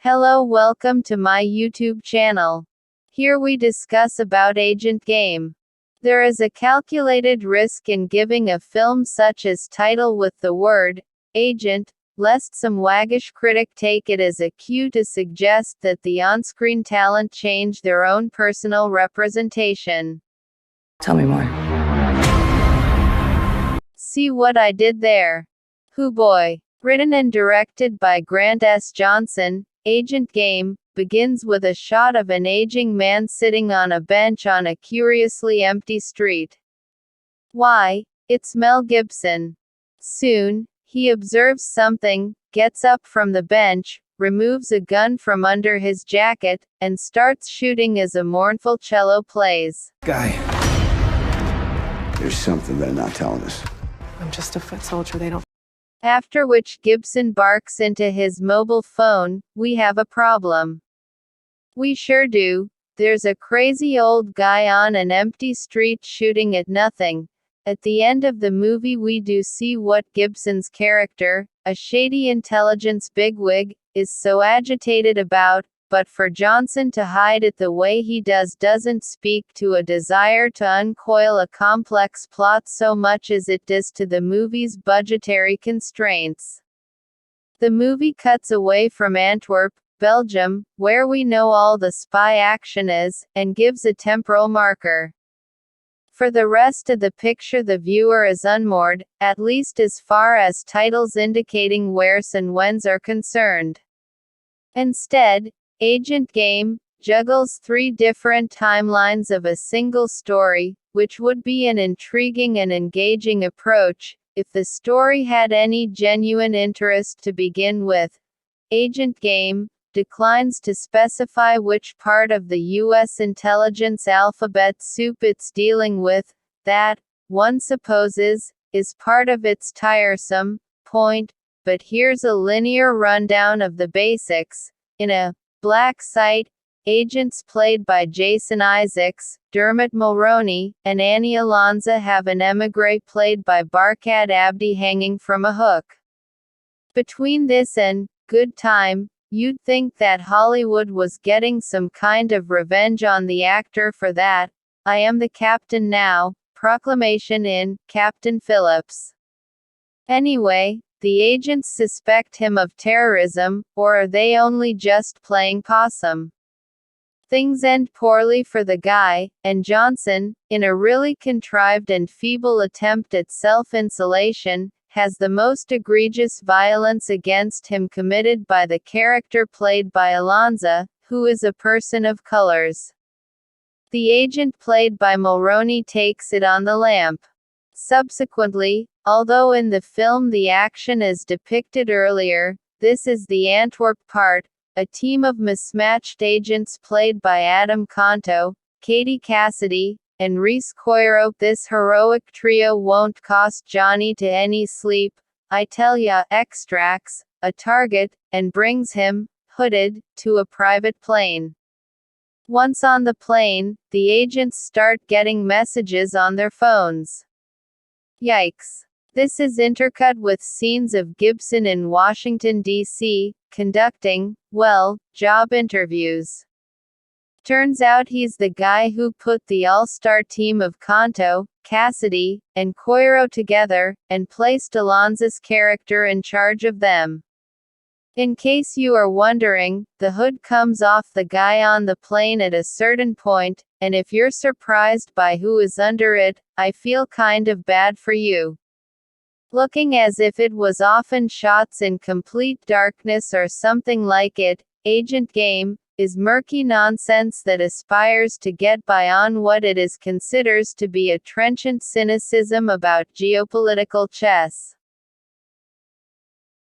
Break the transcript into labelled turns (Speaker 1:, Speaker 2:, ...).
Speaker 1: Hello, welcome to my YouTube channel. Here we discuss about Agent Game. There is a calculated risk in giving a film such as title with the word agent, lest some waggish critic take it as a cue to suggest that the on-screen talent change their own personal representation.
Speaker 2: Tell me more.
Speaker 1: See what I did there? Hoo boy. Written and directed by Grant S. Johnson, Agent Game begins with a shot of an aging man sitting on a bench on a curiously empty street. Why, it's Mel Gibson. Soon, he observes something, gets up from the bench, removes a gun from under his jacket, and starts shooting as a mournful cello plays.
Speaker 3: Guy, there's something they're not telling us.
Speaker 2: I'm just a foot soldier, they don't.
Speaker 1: After which Gibson barks into his mobile phone, "We have a problem." We sure do. There's a crazy old guy on an empty street shooting at nothing. At the end of the movie we do see what Gibson's character, a shady intelligence bigwig, is so agitated about, but for Johnson to hide it the way he does doesn't speak to a desire to uncoil a complex plot so much as it does to the movie's budgetary constraints. The movie cuts away from Antwerp, Belgium, where we know all the spy action is, and gives a temporal marker. For the rest of the picture the viewer is unmoored, at least as far as titles indicating wheres and whens are concerned. Instead, Agent Game juggles three different timelines of a single story, which would be an intriguing and engaging approach, if the story had any genuine interest to begin with. Agent Game declines to specify which part of the U.S. intelligence alphabet soup it's dealing with, that, one supposes, is part of its tiresome point, but here's a linear rundown of the basics. In a black site, agents played by Jason Isaacs, Dermot Mulroney, and Annie Alonso have an emigre played by Barkhad Abdi hanging from a hook. Between this and Good Time, you'd think that Hollywood was getting some kind of revenge on the actor for that "I am the captain now" proclamation in Captain Phillips. Anyway, the agents suspect him of terrorism, or are they only just playing possum? Things end poorly for the guy, and Johnson, in a really contrived and feeble attempt at self-insulation, has the most egregious violence against him committed by the character played by Alonso, who is a person of colors. The agent played by Mulroney takes it on the lamp. Subsequently, although in the film the action is depicted earlier, this is the Antwerp part, a team of mismatched agents played by Adam Conto, Katie Cassidy, and Reese Coiro. This heroic trio won't cost Johnny to any sleep, I tell ya, extracts a target, and brings him, hooded, to a private plane. Once on the plane, the agents start getting messages on their phones. Yikes. This is intercut with scenes of Gibson in Washington, D.C., conducting, well, job interviews. Turns out he's the guy who put the all-star team of Conto, Cassidy, and Coiro together, and placed Alonso's character in charge of them. In case you are wondering, the hood comes off the guy on the plane at a certain point, and if you're surprised by who is under it, I feel kind of bad for you. Looking as if it was often shots in complete darkness or something like it, Agent Game is murky nonsense that aspires to get by on what it is considers to be a trenchant cynicism about geopolitical chess.